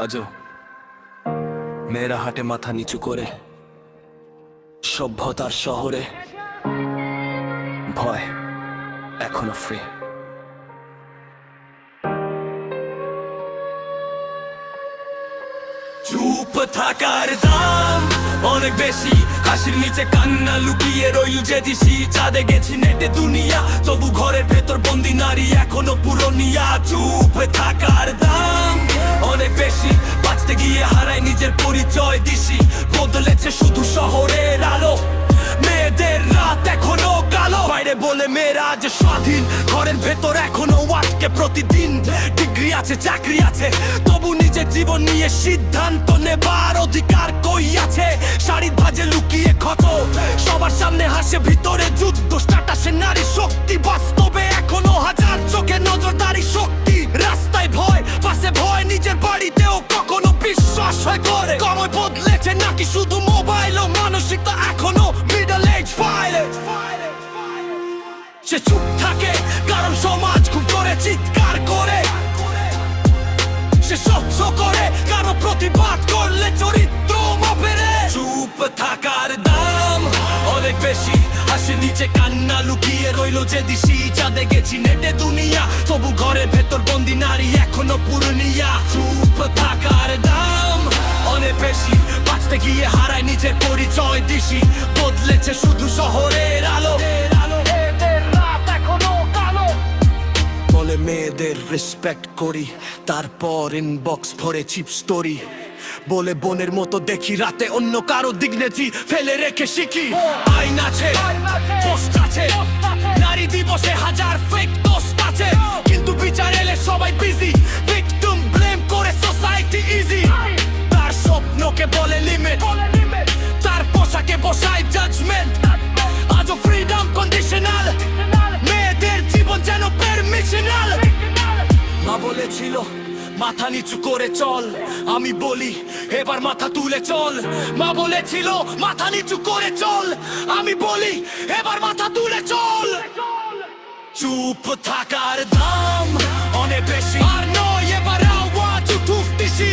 আজও মেয়েরা হাটে মাথা নিচু করে, সভ্যতার শহরে ভয় এখনো ফ্রি। চুপ থাকার দাম অনেক বেশি, হাসির নিচে কান্না লুকিয়ে রইল যে দিশি। চাঁদে গেছি নেটে দুনিয়া, তবু ঘরের ভেতর বন্দি নারী এখনো পুরনিয়া। চুপ থাকার দাম অনেক বেশি, বাঁচতে গিয়ে হারাই নিজের পরিচয় দিশি। বদলেছে শুধু শহরের আলো, মেয়েদের রাত এখনো কালো। বাইরে বলে মেয়েরা আজ স্বাধীন, ঘরের ভেতর এখনো আটকে প্রতিদিন। ডিগ্রি আছে, চাকরি আছে, তবু নিজের জীবন নিয়ে সিদ্ধান্ত নেবার অধিকার কই আছে? শাড়ির ভাঁজে লুকিয়ে ক্ষত, সবার সামনে হাসে, ভিতরে যুদ্ধ। স্ট্যাটাসে নারী শক্তি, বাস্তবে এখনো হাজার চোখে নজরদারি শক্তি। রাস্তায় ভয়, পাশে ভয়, নিজের বাড়িতেও কখনো বিশ্বাস হয় করে। সময় বদলেছে নাকি শুধু মোবাইল ও মানসিকতা এখনো মিডল এজ ফাইলে? সে চুপ থাকে কারণ সমাজ খুব জোরে চিৎকার করে। সে সহ্য করে কারো প্রতিবাদ করলে চরিত্র মাপেরে। চুপ থাকার দাম অনেক বেশি, হাসির নিচে কান্না লুকিয়ে রইল যে দিশি। চাঁদে গেছি নেটে দুনিয়া, তবু ঘরের ভেতর বন্দি নারী এখনো পুরনিয়া। চুপ থাকার দাম অনেক বেশি, বাঁচতে গিয়ে হারায় নিজের পরিচয় দিশি। বদলেছে শুধু শহরের আলো, বলে মেয়েদের রেসপেক্ট করি, তারপর ইনবক্স ভরে চিপ স্টোরি। বলে বোনের মতো দেখি, রাতে অন্য কারো ডিগনিটি ফেলে রেখে শিখি। আইন আছে, পোস্ট আছে, নারী দিবসে হাজার ফেক পোস্ট আছে, কিন্তু বিচার এলে সবাই বিজি। ভিকটিম ব্লেম করে সোসাইটি ইজি। তার স্বপ্নকে বলে লিমিট, তার পোশাকে বসায় জাজমেন্ট। আজও ফ্রিডম কন্ডিশনাল, মেয়েদের জীবন যেন পারমিশনাল। মা বলেছিল মাথা নিচু করে চল, আমি বলি এবার মাথা তুলে চল। মা বলেছিল মাথা নিচু করে চল, আমি বলি এবার মাথা তুলে চল। চুপ থাকার দাম অনেক বেশি, আর নয় এবার আওয়াজ উঠুক দিশি।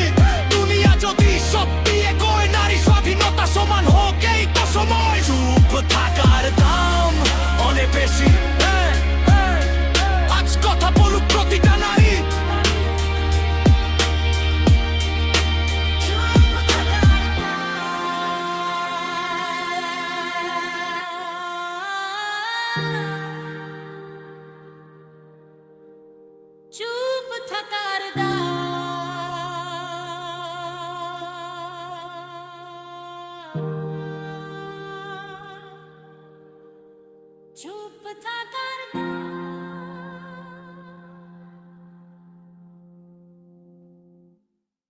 দুনিয়া যদি সত্যি এগোয়, নারী স্বাধীনতা সমান হোক এই তো সময়। চুপ থাকার দাম অনেক বেশি, আজ কথা বলুক প্রতিটা নারী। চুপ থাকার দাম, চুপ থাকার